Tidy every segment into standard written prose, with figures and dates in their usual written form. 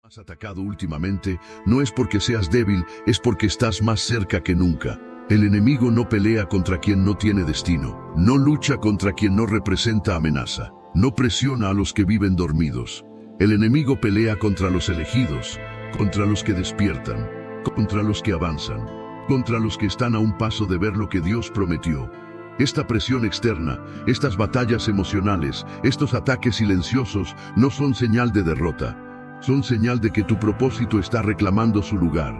Has atacado últimamente, no es porque seas débil, es porque estás más cerca que nunca. El enemigo no pelea contra quien no tiene destino, no lucha contra quien no representa amenaza, no presiona a los que viven dormidos. El enemigo pelea contra los elegidos, contra los que despiertan, contra los que avanzan, contra los que están a un paso de ver lo que Dios prometió. Esta presión externa, estas batallas emocionales, estos ataques silenciosos no son señal de derrota. Son señal de que tu propósito está reclamando su lugar.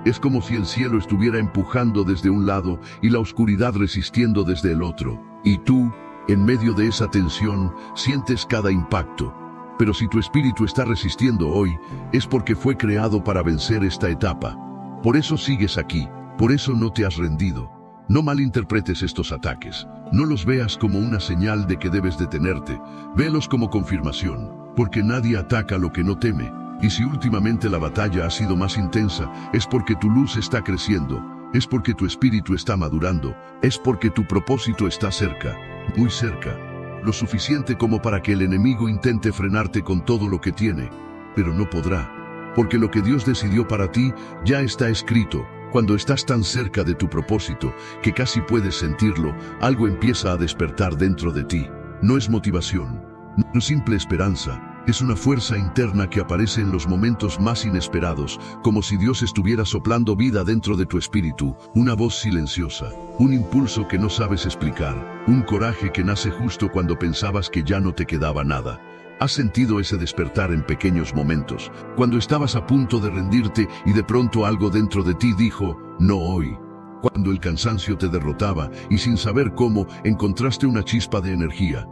Es como si el cielo estuviera empujando desde un lado y la oscuridad resistiendo desde el otro. Y tú, en medio de esa tensión, sientes cada impacto. Pero si tu espíritu está resistiendo hoy, es porque fue creado para vencer esta etapa. Por eso sigues aquí, por eso no te has rendido. No malinterpretes estos ataques. No los veas como una señal de que debes detenerte. Vélos como confirmación. Porque nadie ataca lo que no teme. Y si últimamente la batalla ha sido más intensa, es porque tu luz está creciendo, es porque tu espíritu está madurando, es porque tu propósito está cerca, muy cerca. Lo suficiente como para que el enemigo intente frenarte con todo lo que tiene, pero no podrá. Porque lo que Dios decidió para ti ya está escrito. Cuando estás tan cerca de tu propósito que casi puedes sentirlo, algo empieza a despertar dentro de ti. No es motivación, no es simple esperanza. Es una fuerza interna que aparece en los momentos más inesperados, como si Dios estuviera soplando vida dentro de tu espíritu, una voz silenciosa, un impulso que no sabes explicar, un coraje que nace justo cuando pensabas que ya no te quedaba nada. ¿Has sentido ese despertar en pequeños momentos, cuando estabas a punto de rendirte y de pronto algo dentro de ti dijo, no hoy? Cuando el cansancio te derrotaba y sin saber cómo, encontraste una chispa de energía.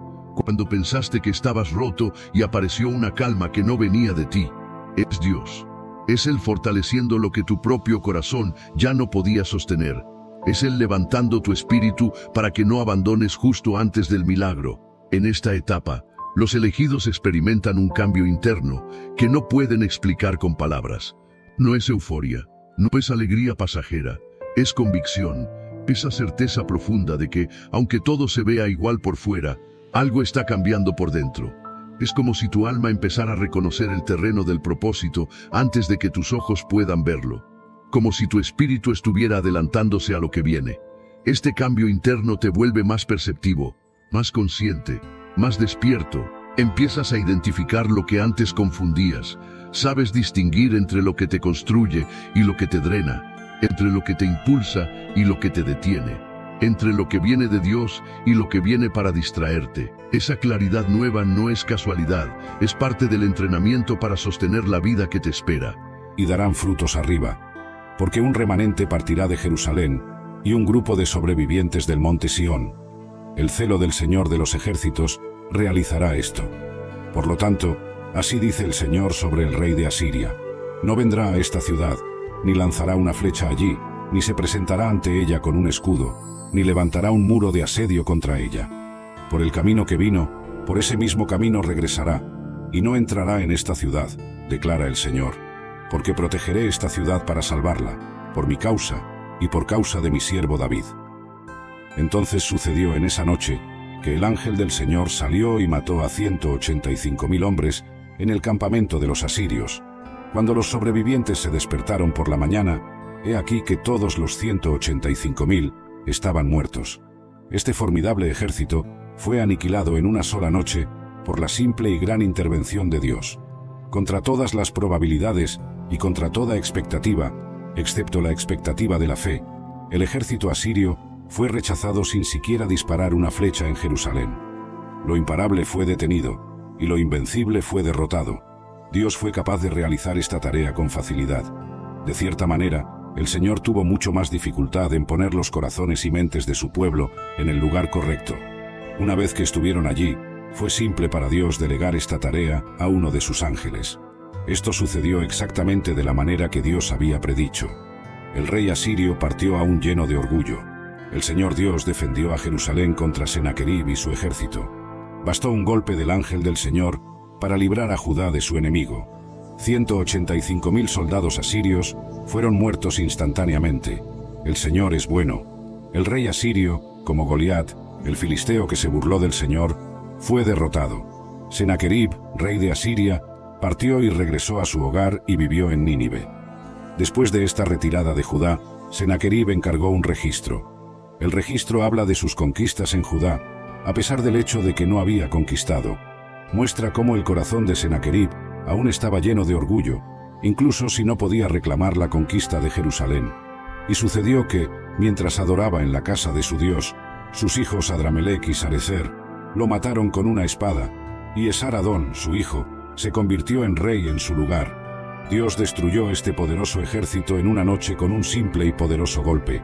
Cuando pensaste que estabas roto y apareció una calma que no venía de ti. Es Dios. Es Él fortaleciendo lo que tu propio corazón ya no podía sostener. Es Él levantando tu espíritu para que no abandones justo antes del milagro. En esta etapa, los elegidos experimentan un cambio interno que no pueden explicar con palabras. No es euforia, no es alegría pasajera, es convicción, esa certeza profunda de que, aunque todo se vea igual por fuera, algo está cambiando por dentro. Es como si tu alma empezara a reconocer el terreno del propósito antes de que tus ojos puedan verlo. Como si tu espíritu estuviera adelantándose a lo que viene. Este cambio interno te vuelve más perceptivo, más consciente, más despierto. Empiezas a identificar lo que antes confundías. Sabes distinguir entre lo que te construye y lo que te drena, entre lo que te impulsa y lo que te detiene. Entre lo que viene de Dios y lo que viene para distraerte. Esa claridad nueva no es casualidad, es parte del entrenamiento para sostener la vida que te espera. Y darán frutos arriba, porque un remanente partirá de Jerusalén, y un grupo de sobrevivientes del monte Sión. El celo del Señor de los ejércitos realizará esto. Por lo tanto, así dice el Señor sobre el rey de Asiria: no vendrá a esta ciudad, ni lanzará una flecha allí, ni se presentará ante ella con un escudo, ni levantará un muro de asedio contra ella. Por el camino que vino, por ese mismo camino regresará, y no entrará en esta ciudad, declara el Señor, porque protegeré esta ciudad para salvarla, por mi causa, y por causa de mi siervo David. Entonces sucedió en esa noche, que el ángel del Señor salió y mató a 185.000 hombres en el campamento de los asirios. Cuando los sobrevivientes se despertaron por la mañana, he aquí que todos los 185.000 estaban muertos. Este formidable ejército fue aniquilado en una sola noche por la simple y gran intervención de Dios. Contra todas las probabilidades y contra toda expectativa, excepto la expectativa de la fe, el ejército asirio fue rechazado sin siquiera disparar una flecha en Jerusalén. Lo imparable fue detenido y lo invencible fue derrotado. Dios fue capaz de realizar esta tarea con facilidad. De cierta manera, el Señor tuvo mucho más dificultad en poner los corazones y mentes de su pueblo en el lugar correcto. Una vez que estuvieron allí, fue simple para Dios delegar esta tarea a uno de sus ángeles. Esto sucedió exactamente de la manera que Dios había predicho. El rey asirio partió aún lleno de orgullo. El Señor Dios defendió a Jerusalén contra Sennacherib y su ejército. Bastó un golpe del ángel del Señor para librar a Judá de su enemigo. 185.000 soldados asirios fueron muertos instantáneamente. El Señor es bueno. El rey asirio, como Goliat, el filisteo que se burló del Señor, fue derrotado. Sennacherib, rey de Asiria, Partió y regresó a su hogar y vivió en Nínive. Después de esta retirada de Judá, Sennacherib encargó un registro. El registro habla de sus conquistas en Judá, a pesar del hecho de que no había conquistado. Muestra cómo el corazón de Sennacherib aún estaba lleno de orgullo, incluso si no podía reclamar la conquista de Jerusalén. Y sucedió que, mientras adoraba en la casa de su Dios, sus hijos Adramelech y Sarecer lo mataron con una espada, y Esar-Adón, su hijo, se convirtió en rey en su lugar. Dios destruyó este poderoso ejército en una noche con un simple y poderoso golpe.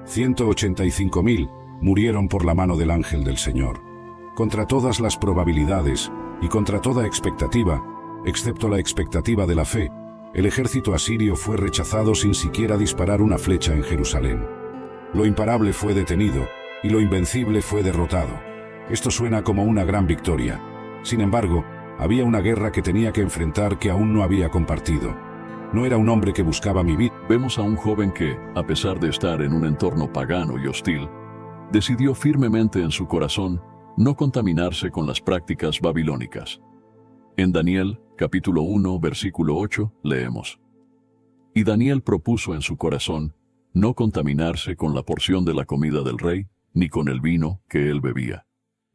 185.000 murieron por la mano del ángel del Señor. Contra todas las probabilidades y contra toda expectativa, excepto la expectativa de la fe, el ejército asirio fue rechazado sin siquiera disparar una flecha en Jerusalén. Lo imparable fue detenido y lo invencible fue derrotado. Esto suena como una gran victoria. Sin embargo, había una guerra que tenía que enfrentar que aún no había compartido. No era un hombre que buscaba mi vida. Vemos a un joven que, a pesar de estar en un entorno pagano y hostil, decidió firmemente en su corazón no contaminarse con las prácticas babilónicas. En Daniel, capítulo 1, versículo 8, leemos: Y Daniel propuso en su corazón no contaminarse con la porción de la comida del rey, ni con el vino que él bebía.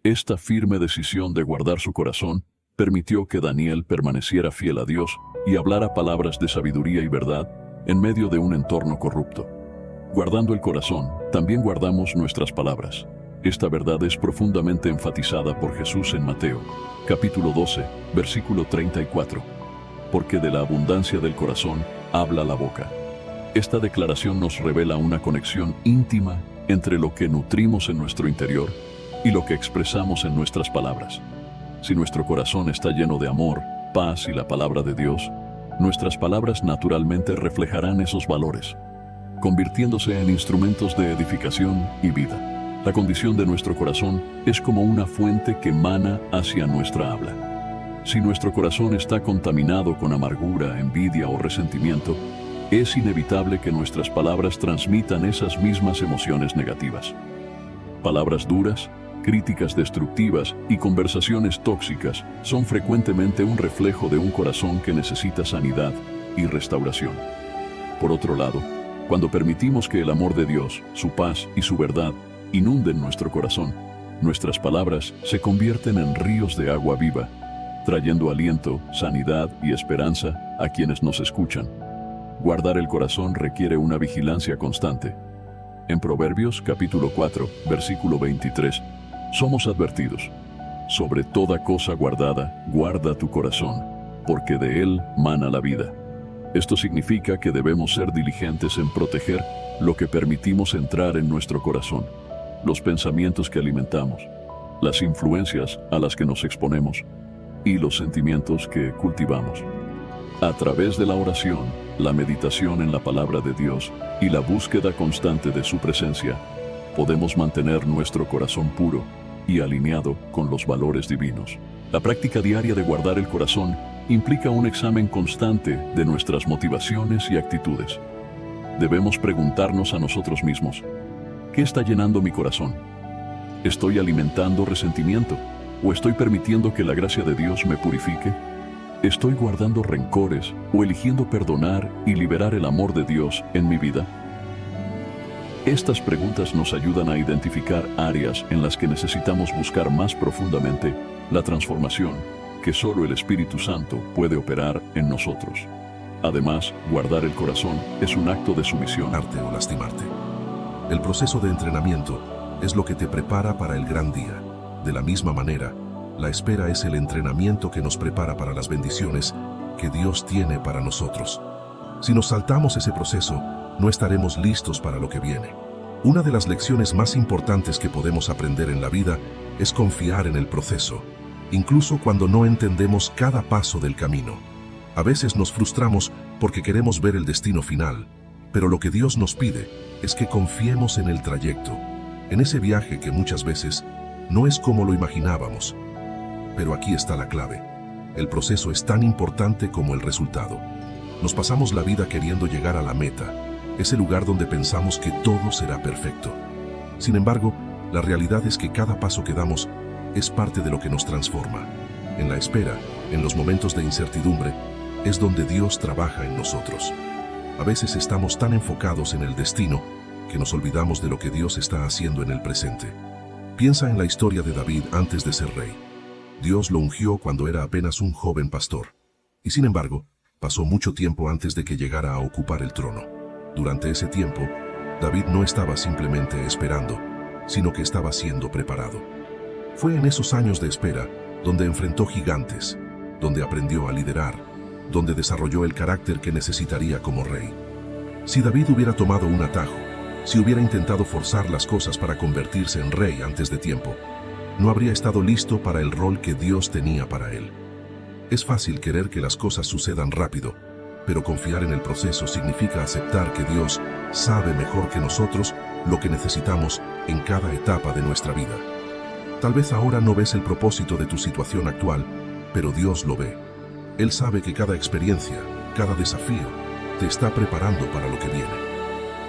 Esta firme decisión de guardar su corazón permitió que Daniel permaneciera fiel a Dios y hablara palabras de sabiduría y verdad en medio de un entorno corrupto. Guardando el corazón, también guardamos nuestras palabras. Esta verdad es profundamente enfatizada por Jesús en Mateo, capítulo 12, versículo 34. Porque de la abundancia del corazón habla la boca. Esta declaración nos revela una conexión íntima entre lo que nutrimos en nuestro interior y lo que expresamos en nuestras palabras. Si nuestro corazón está lleno de amor, paz y la palabra de Dios, nuestras palabras naturalmente reflejarán esos valores, convirtiéndose en instrumentos de edificación y vida. La condición de nuestro corazón es como una fuente que emana hacia nuestra habla. Si nuestro corazón está contaminado con amargura, envidia o resentimiento, es inevitable que nuestras palabras transmitan esas mismas emociones negativas. Palabras duras, críticas destructivas y conversaciones tóxicas son frecuentemente un reflejo de un corazón que necesita sanidad y restauración. Por otro lado, cuando permitimos que el amor de Dios, su paz y su verdad inunden nuestro corazón, nuestras palabras se convierten en ríos de agua viva, trayendo aliento, sanidad y esperanza a quienes nos escuchan. Guardar el corazón requiere una vigilancia constante. En Proverbios capítulo 4, versículo 23, somos advertidos: sobre toda cosa guardada, guarda tu corazón, porque de él mana la vida. Esto significa que debemos ser diligentes en proteger lo que permitimos entrar en nuestro corazón, los pensamientos que alimentamos, las influencias a las que nos exponemos y los sentimientos que cultivamos. A través de la oración, la meditación en la palabra de Dios y la búsqueda constante de su presencia, podemos mantener nuestro corazón puro y alineado con los valores divinos. La práctica diaria de guardar el corazón implica un examen constante de nuestras motivaciones y actitudes. Debemos preguntarnos a nosotros mismos: ¿qué está llenando mi corazón? ¿Estoy alimentando resentimiento o estoy permitiendo que la gracia de Dios me purifique? ¿Estoy guardando rencores o eligiendo perdonar y liberar el amor de Dios en mi vida? Estas preguntas nos ayudan a identificar áreas en las que necesitamos buscar más profundamente la transformación que solo el Espíritu Santo puede operar en nosotros. Además, guardar el corazón es un acto de sumisión. O lastimarte. El proceso de entrenamiento es lo que te prepara para el gran día. De la misma manera, la espera es el entrenamiento que nos prepara para las bendiciones que Dios tiene para nosotros. Si nos saltamos ese proceso, no estaremos listos para lo que viene. Una de las lecciones más importantes que podemos aprender en la vida es confiar en el proceso, incluso cuando no entendemos cada paso del camino. A veces nos frustramos porque queremos ver el destino final, pero lo que Dios nos pide es que confiemos en el trayecto, en ese viaje que muchas veces no es como lo imaginábamos. Pero aquí está la clave. El proceso es tan importante como el resultado. Nos pasamos la vida queriendo llegar a la meta, ese lugar donde pensamos que todo será perfecto. Sin embargo, la realidad es que cada paso que damos es parte de lo que nos transforma. En la espera, En los momentos de incertidumbre es donde Dios trabaja en nosotros. A veces estamos tan enfocados en el destino que nos olvidamos de lo que Dios está haciendo en el presente. Piensa en la historia de David antes de ser rey. Dios lo ungió cuando era apenas un joven pastor. Y sin embargo, pasó mucho tiempo antes de que llegara a ocupar el trono. Durante ese tiempo, David no estaba simplemente esperando, sino que estaba siendo preparado. Fue en esos años de espera donde enfrentó gigantes, donde aprendió a liderar, donde desarrolló el carácter que necesitaría como rey. Si David hubiera tomado un atajo, si hubiera intentado forzar las cosas para convertirse en rey antes de tiempo, no habría estado listo para el rol que Dios tenía para él. Es fácil querer que las cosas sucedan rápido, pero confiar en el proceso significa aceptar que Dios sabe mejor que nosotros lo que necesitamos en cada etapa de nuestra vida. Tal vez ahora no ves el propósito de tu situación actual, pero Dios lo ve. Él sabe que cada experiencia, cada desafío, te está preparando para lo que viene.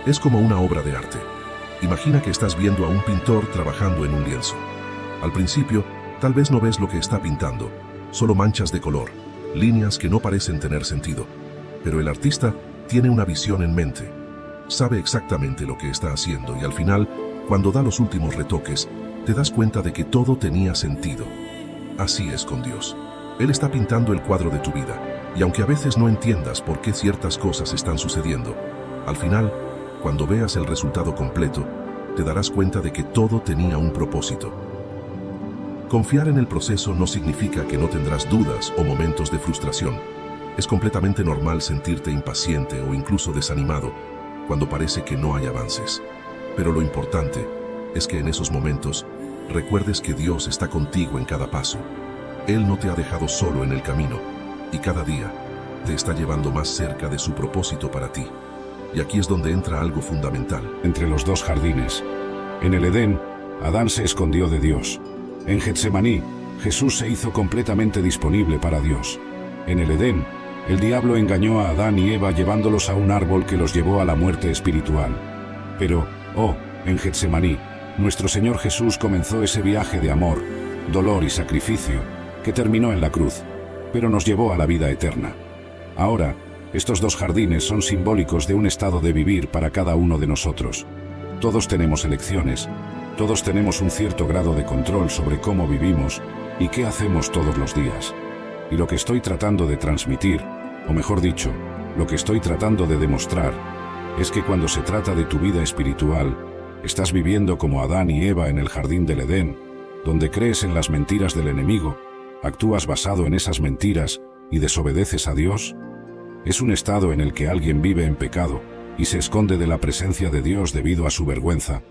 Es como una obra de arte. Imagina que estás viendo a un pintor trabajando en un lienzo. Al principio, tal vez no ves lo que está pintando, solo manchas de color, líneas que no parecen tener sentido. Pero el artista tiene una visión en mente. Sabe exactamente lo que está haciendo y al final, cuando da los últimos retoques, te das cuenta de que todo tenía sentido. Así es con Dios. Él está pintando el cuadro de tu vida, y aunque a veces no entiendas por qué ciertas cosas están sucediendo, al final, cuando veas el resultado completo, te darás cuenta de que todo tenía un propósito. Confiar en el proceso no significa que no tendrás dudas o momentos de frustración. Es completamente normal sentirte impaciente o incluso desanimado cuando parece que no hay avances. Pero lo importante es que en esos momentos recuerdes que Dios está contigo en cada paso. Él no te ha dejado solo en el camino y cada día te está llevando más cerca de su propósito para ti. Y aquí es donde entra algo fundamental. Entre los dos jardines. En el Edén, Adán se escondió de Dios. En Getsemaní, Jesús se hizo completamente disponible para Dios. En el Edén, el diablo engañó a Adán y Eva llevándolos a un árbol que los llevó a la muerte espiritual. Pero, en Getsemaní, nuestro Señor Jesús comenzó ese viaje de amor, dolor y sacrificio, que terminó en la cruz, pero nos llevó a la vida eterna. Ahora, estos dos jardines son simbólicos de un estado de vivir para cada uno de nosotros. Todos tenemos elecciones, todos tenemos un cierto grado de control sobre cómo vivimos y qué hacemos todos los días. Y lo que estoy tratando de transmitir, o mejor dicho, lo que estoy tratando de demostrar, es que cuando se trata de tu vida espiritual, estás viviendo como Adán y Eva en el jardín del Edén, donde crees en las mentiras del enemigo, actúas basado en esas mentiras y desobedeces a Dios. Es un estado en el que alguien vive en pecado y se esconde de la presencia de Dios debido a su vergüenza.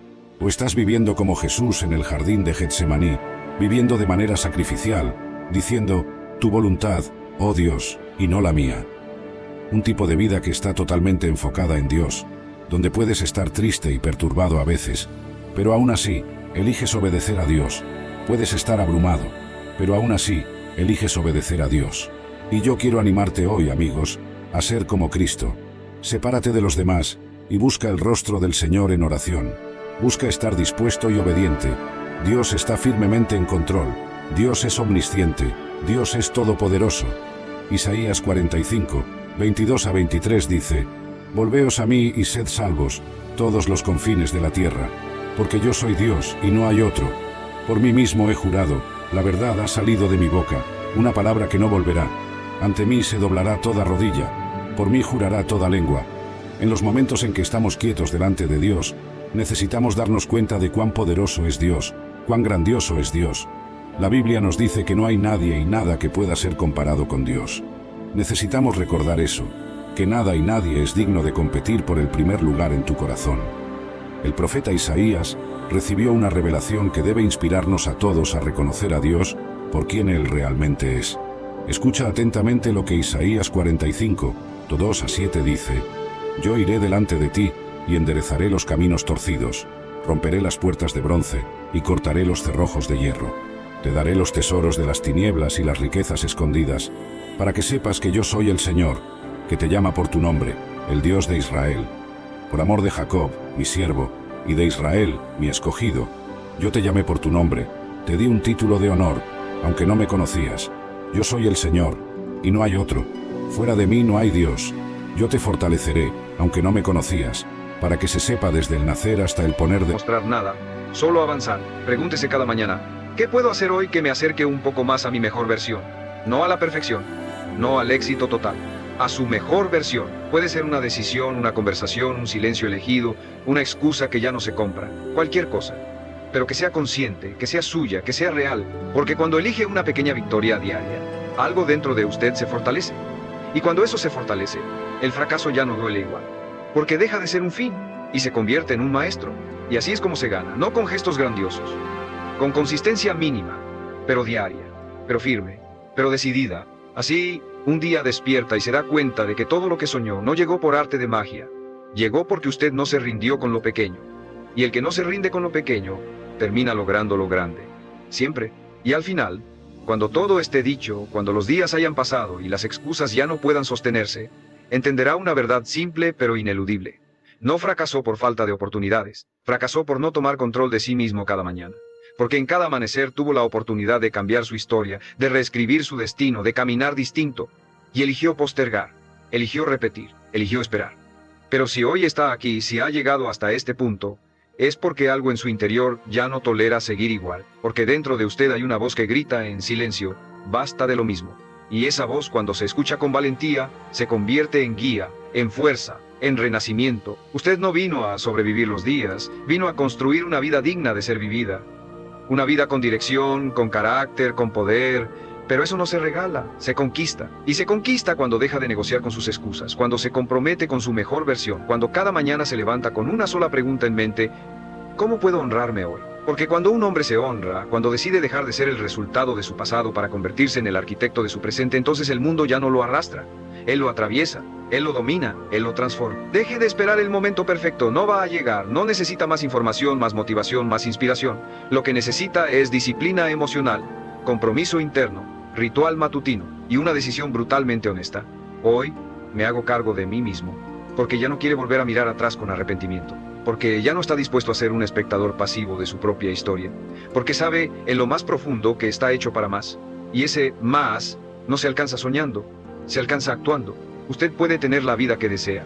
O estás viviendo como Jesús en el jardín de Getsemaní, viviendo de manera sacrificial, diciendo, tu voluntad, oh Dios, y no la mía. Un tipo de vida que está totalmente enfocada en Dios, donde puedes estar triste y perturbado a veces, pero aún así, eliges obedecer a Dios. Puedes estar abrumado, pero aún así, eliges obedecer a Dios. Y yo quiero animarte hoy, amigos, a ser como Cristo. Sepárate de los demás y busca el rostro del Señor en oración. Busca estar dispuesto y obediente. Dios está firmemente en control. Dios es omnisciente. Dios es todopoderoso. Isaías 45, 22 a 23 dice, Volveos a mí y sed salvos, todos los confines de la tierra, porque yo soy Dios y no hay otro. Por mí mismo he jurado, la verdad ha salido de mi boca, una palabra que no volverá. Ante mí se doblará toda rodilla, por mí jurará toda lengua. En los momentos en que estamos quietos delante de Dios, necesitamos darnos cuenta de cuán poderoso es Dios, cuán grandioso es Dios. La Biblia nos dice que no hay nadie y nada que pueda ser comparado con Dios. Necesitamos recordar eso, que nada y nadie es digno de competir por el primer lugar en tu corazón. El profeta Isaías recibió una revelación que debe inspirarnos a todos a reconocer a Dios por quien Él realmente es. Escucha atentamente lo que Isaías 45, 2 a 7 dice, Yo iré delante de ti y enderezaré los caminos torcidos, romperé las puertas de bronce y cortaré los cerrojos de hierro. Te daré los tesoros de las tinieblas y las riquezas escondidas, para que sepas que yo soy el Señor, que te llama por tu nombre, el Dios de Israel. Por amor de Jacob, mi siervo, y de Israel, mi escogido, yo te llamé por tu nombre, te di un título de honor, aunque no me conocías. Yo soy el Señor, y no hay otro. Fuera de mí no hay Dios. Yo te fortaleceré, aunque no me conocías, para que se sepa desde el nacer hasta el poner de... Mostrar nada, solo avanzar. Pregúntese cada mañana, ¿qué puedo hacer hoy que me acerque un poco más a mi mejor versión? No a la perfección, no al éxito total, a su mejor versión. Puede ser una decisión, una conversación, un silencio elegido, una excusa que ya no se compra, cualquier cosa. Pero que sea consciente, que sea suya, que sea real, porque cuando elige una pequeña victoria diaria, algo dentro de usted se fortalece. Y cuando eso se fortalece, el fracaso ya no duele igual, porque deja de ser un fin y se convierte en un maestro. Y así es como se gana, no con gestos grandiosos, con consistencia mínima, pero diaria, pero firme, pero decidida. Así, un día despierta y se da cuenta de que todo lo que soñó no llegó por arte de magia, llegó porque usted no se rindió con lo pequeño. Y el que no se rinde con lo pequeño, termina logrando lo grande. Siempre. Y al final, cuando todo esté dicho, cuando los días hayan pasado y las excusas ya no puedan sostenerse, entenderá una verdad simple pero ineludible. No fracasó por falta de oportunidades, fracasó por no tomar control de sí mismo cada mañana. Porque en cada amanecer tuvo la oportunidad de cambiar su historia, de reescribir su destino, de caminar distinto. Y eligió postergar, eligió repetir, eligió esperar. Pero si hoy está aquí, si ha llegado hasta este punto, es porque algo en su interior ya no tolera seguir igual, porque dentro de usted hay una voz que grita en silencio, basta de lo mismo. Y esa voz, cuando se escucha con valentía, se convierte en guía, en fuerza, en renacimiento. Usted no vino a sobrevivir los días, vino a construir una vida digna de ser vivida. Una vida con dirección, con carácter, con poder. Pero eso no se regala, se conquista. Y se conquista cuando deja de negociar con sus excusas, cuando se compromete con su mejor versión, cuando cada mañana se levanta con una sola pregunta en mente: ¿cómo puedo honrarme hoy? Porque cuando un hombre se honra, cuando decide dejar de ser el resultado de su pasado para convertirse en el arquitecto de su presente, entonces el mundo ya no lo arrastra. Él lo atraviesa, él lo domina, él lo transforma. Deje de esperar el momento perfecto, no va a llegar, no necesita más información, más motivación, más inspiración. Lo que necesita es disciplina emocional, compromiso interno, ritual matutino y una decisión brutalmente honesta. Hoy me hago cargo de mí mismo, porque ya no quiere volver a mirar atrás con arrepentimiento, porque ya no está dispuesto a ser un espectador pasivo de su propia historia, porque sabe en lo más profundo que está hecho para más, y ese más no se alcanza soñando, se alcanza actuando. Usted puede tener la vida que desea,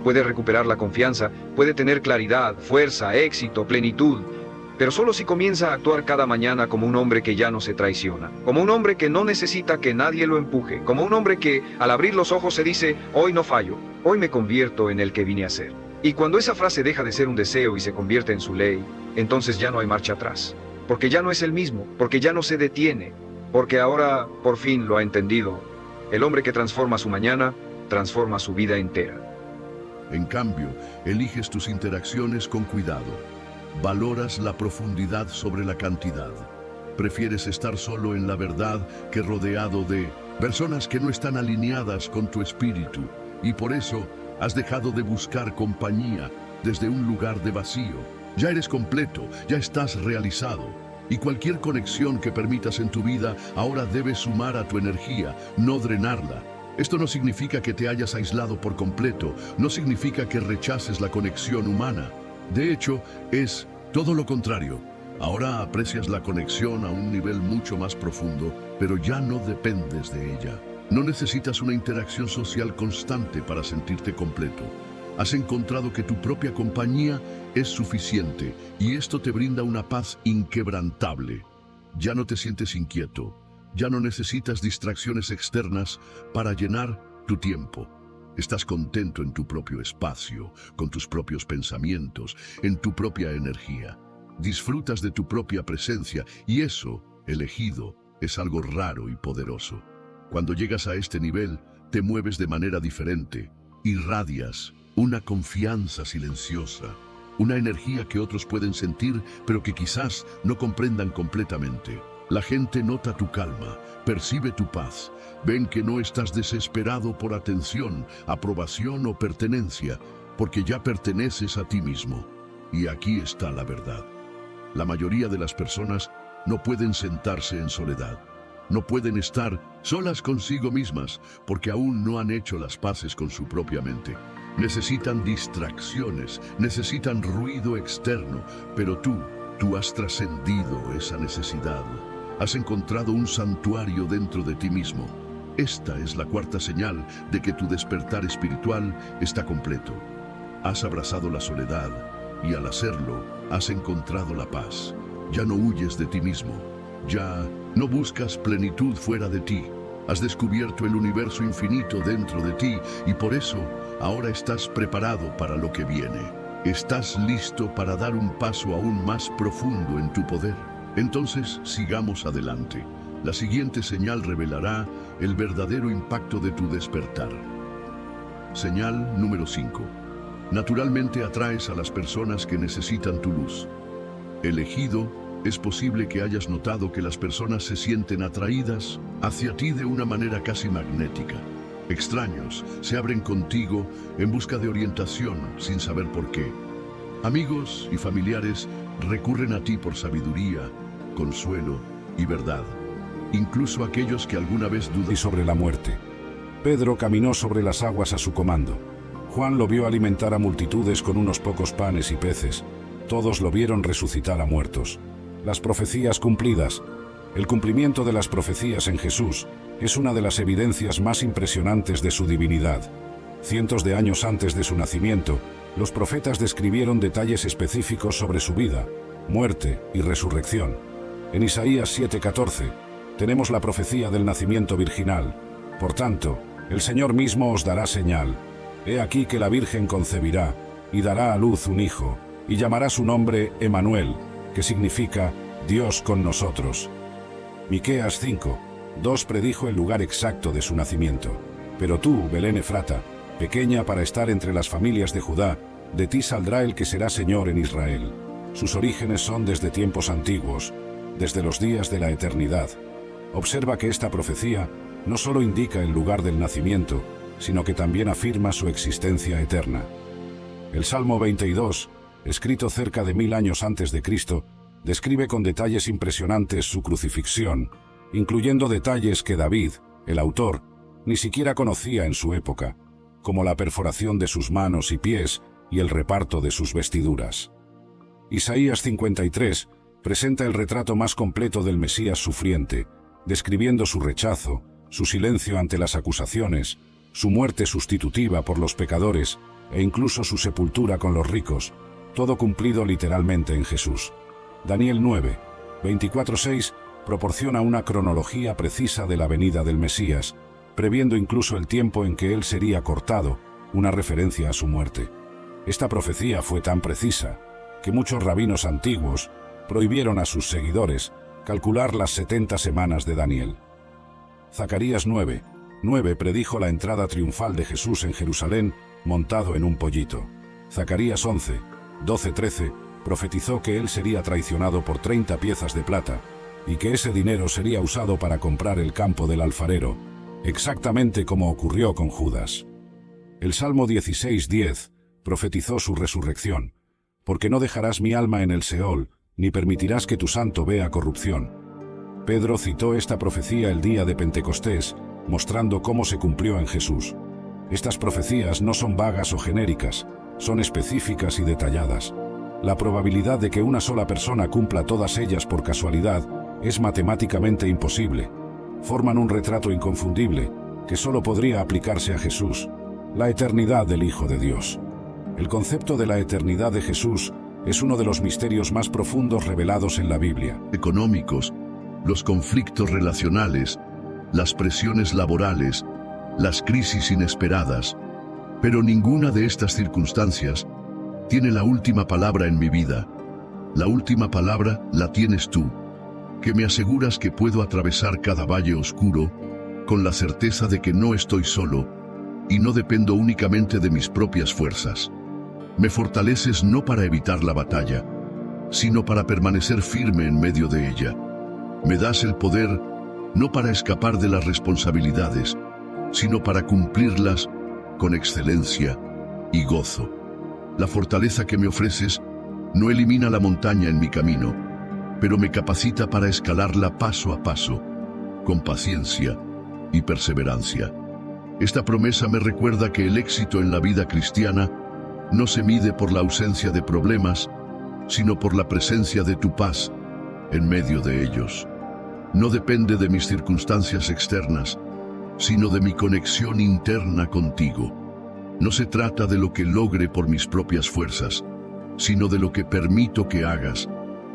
puede recuperar la confianza, puede tener claridad, fuerza, éxito, plenitud, pero solo si comienza a actuar cada mañana como un hombre que ya no se traiciona, como un hombre que no necesita que nadie lo empuje, como un hombre que al abrir los ojos se dice: hoy no fallo, hoy me convierto en el que vine a ser. Y cuando esa frase deja de ser un deseo y se convierte en su ley, entonces ya no hay marcha atrás, porque ya no es el mismo, porque ya no se detiene, porque ahora por fin lo ha entendido. El hombre que transforma su mañana, transforma su vida entera. En cambio, eliges tus interacciones con cuidado. Valoras la profundidad sobre la cantidad. Prefieres estar solo en la verdad que rodeado de personas que no están alineadas con tu espíritu. Y por eso has dejado de buscar compañía desde un lugar de vacío. Ya eres completo, ya estás realizado. Y cualquier conexión que permitas en tu vida ahora debe sumar a tu energía, no drenarla. Esto no significa que te hayas aislado por completo, no significa que rechaces la conexión humana. De hecho, es todo lo contrario. Ahora aprecias la conexión a un nivel mucho más profundo, pero ya no dependes de ella. No necesitas una interacción social constante para sentirte completo. Has encontrado que tu propia compañía es suficiente y esto te brinda una paz inquebrantable. Ya no te sientes inquieto, ya no necesitas distracciones externas para llenar tu tiempo. Estás contento en tu propio espacio, con tus propios pensamientos, en tu propia energía. Disfrutas de tu propia presencia y eso, elegido, es algo raro y poderoso. Cuando llegas a este nivel, te mueves de manera diferente, irradias una confianza silenciosa, una energía que otros pueden sentir, pero que quizás no comprendan completamente. La gente nota tu calma, percibe tu paz, ven que no estás desesperado por atención, aprobación o pertenencia, porque ya perteneces a ti mismo. Y aquí está la verdad. La mayoría de las personas no pueden sentarse en soledad. No pueden estar solas consigo mismas, porque aún no han hecho las paces con su propia mente. Necesitan distracciones, necesitan ruido externo, pero tú has trascendido esa necesidad. Has encontrado un santuario dentro de ti mismo. Esta es la cuarta señal de que tu despertar espiritual está completo. Has abrazado la soledad y al hacerlo has encontrado la paz. Ya no huyes de ti mismo. Ya no buscas plenitud fuera de ti. Has descubierto el universo infinito dentro de ti y por eso ahora estás preparado para lo que viene. Estás listo para dar un paso aún más profundo en tu poder. Entonces, sigamos adelante. La siguiente señal revelará el verdadero impacto de tu despertar. Señal número 5. Naturalmente atraes a las personas que necesitan tu luz. Elegido, es posible que hayas notado que las personas se sienten atraídas hacia ti de una manera casi magnética. Extraños se abren contigo en busca de orientación sin saber por qué. Amigos y familiares recurren a ti por sabiduría, consuelo y verdad. Incluso aquellos que alguna vez dudaron sobre la muerte. Pedro caminó sobre las aguas a su comando. Juan lo vio alimentar a multitudes con unos pocos panes y peces. Todos lo vieron resucitar a muertos. Las profecías cumplidas. El cumplimiento de las profecías en Jesús es una de las evidencias más impresionantes de su divinidad. Cientos de años antes de su nacimiento, los profetas describieron detalles específicos sobre su vida, muerte y resurrección. En Isaías 7:14, tenemos la profecía del nacimiento virginal. Por tanto, el Señor mismo os dará señal. He aquí que la Virgen concebirá y dará a luz un hijo, y llamará su nombre Emmanuel, que significa Dios con nosotros. Miqueas 5:2 predijo el lugar exacto de su nacimiento. Pero tú, Belén Efrata, pequeña para estar entre las familias de Judá, de ti saldrá el que será Señor en Israel. Sus orígenes son desde tiempos antiguos, desde los días de la eternidad. Observa que esta profecía no solo indica el lugar del nacimiento, sino que también afirma su existencia eterna. El Salmo 22, escrito cerca de 1000 años antes de Cristo, describe con detalles impresionantes su crucifixión, incluyendo detalles que David, el autor, ni siquiera conocía en su época, como la perforación de sus manos y pies y el reparto de sus vestiduras. Isaías 53 presenta el retrato más completo del Mesías sufriente, describiendo su rechazo, su silencio ante las acusaciones, su muerte sustitutiva por los pecadores e incluso su sepultura con los ricos, todo cumplido literalmente en Jesús. Daniel 9, 24:6 proporciona una cronología precisa de la venida del Mesías, previendo incluso el tiempo en que él sería cortado, una referencia a su muerte. Esta profecía fue tan precisa que muchos rabinos antiguos prohibieron a sus seguidores calcular las 70 semanas de Daniel. Zacarías 9:9 predijo la entrada triunfal de Jesús en Jerusalén montado en un pollito. Zacarías 11:12-13 profetizó que él sería traicionado por 30 piezas de plata y que ese dinero sería usado para comprar el campo del alfarero, exactamente como ocurrió con Judas. El Salmo 16:10 profetizó su resurrección, porque no dejarás mi alma en el Seol, ni permitirás que tu santo vea corrupción. Pedro citó esta profecía el día de Pentecostés, mostrando cómo se cumplió en Jesús. Estas profecías no son vagas o genéricas, son específicas y detalladas. La probabilidad de que una sola persona cumpla todas ellas por casualidad es matemáticamente imposible. Forman un retrato inconfundible que solo podría aplicarse a Jesús, la eternidad del Hijo de Dios. El concepto de la eternidad de Jesús es uno de los misterios más profundos revelados en la Biblia. Económicos, los conflictos relacionales, las presiones laborales, las crisis inesperadas, pero ninguna de estas circunstancias tiene la última palabra en mi vida. La última palabra la tienes tú, que me aseguras que puedo atravesar cada valle oscuro con la certeza de que no estoy solo y no dependo únicamente de mis propias fuerzas. Me fortaleces no para evitar la batalla, sino para permanecer firme en medio de ella. Me das el poder no para escapar de las responsabilidades, sino para cumplirlas con excelencia y gozo. La fortaleza que me ofreces no elimina la montaña en mi camino, pero me capacita para escalarla paso a paso, con paciencia y perseverancia. Esta promesa me recuerda que el éxito en la vida cristiana no se mide por la ausencia de problemas, sino por la presencia de tu paz en medio de ellos. no depende de mis circunstancias externas, sino de mi conexión interna contigo. No se trata de lo que logre por mis propias fuerzas, sino de lo que permito que hagas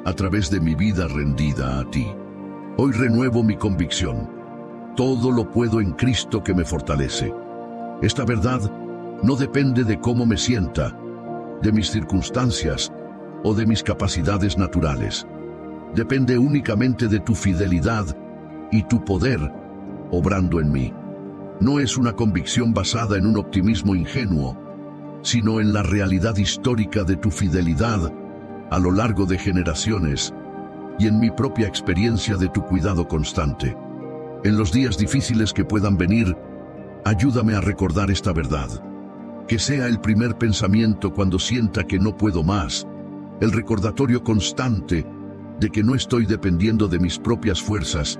a través de mi vida rendida a ti. Hoy renuevo mi convicción. Todo lo puedo en Cristo que me fortalece. Esta verdad no depende de cómo me sienta, de mis circunstancias o de mis capacidades naturales. Depende únicamente de tu fidelidad y tu poder obrando en mí. No es una convicción basada en un optimismo ingenuo, sino en la realidad histórica de tu fidelidad a lo largo de generaciones y en mi propia experiencia de tu cuidado constante. En los días difíciles que puedan venir, ayúdame a recordar esta verdad. Que sea el primer pensamiento cuando sienta que no puedo más, el recordatorio constante de que no estoy dependiendo de mis propias fuerzas,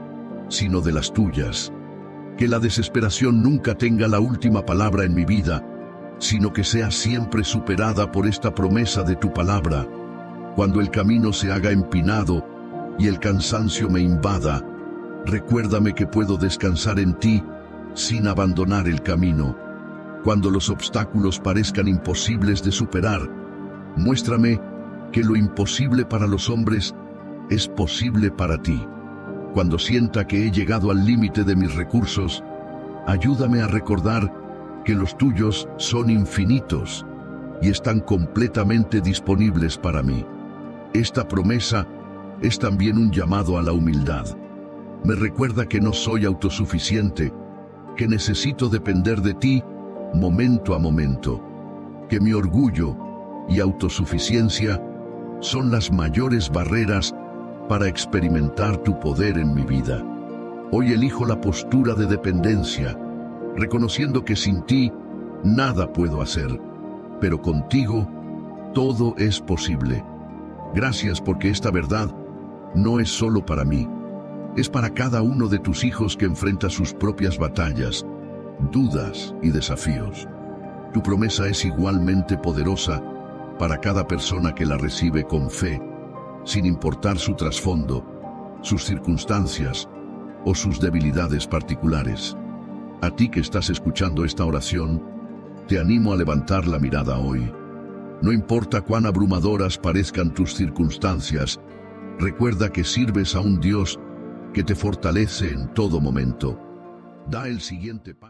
sino de las tuyas. Que la desesperación nunca tenga la última palabra en mi vida, sino que sea siempre superada por esta promesa de tu palabra. Cuando el camino se haga empinado y el cansancio me invada, recuérdame que puedo descansar en ti sin abandonar el camino. Cuando los obstáculos parezcan imposibles de superar, muéstrame que lo imposible para los hombres es posible para ti. Cuando sienta que he llegado al límite de mis recursos, ayúdame a recordar que los tuyos son infinitos y están completamente disponibles para mí. Esta promesa es también un llamado a la humildad. Me recuerda que no soy autosuficiente, que necesito depender de ti momento a momento, que mi orgullo y autosuficiencia son las mayores barreras para experimentar tu poder en mi vida. Hoy elijo la postura de dependencia, reconociendo que sin ti nada puedo hacer, pero contigo todo es posible. Gracias porque esta verdad no es solo para mí, es para cada uno de tus hijos que enfrenta sus propias batallas, dudas y desafíos. Tu promesa es igualmente poderosa para cada persona que la recibe con fe, sin importar su trasfondo, sus circunstancias o sus debilidades particulares. A ti que estás escuchando esta oración, te animo a levantar la mirada hoy. No importa cuán abrumadoras parezcan tus circunstancias, recuerda que sirves a un Dios que te fortalece en todo momento. Da el siguiente paso.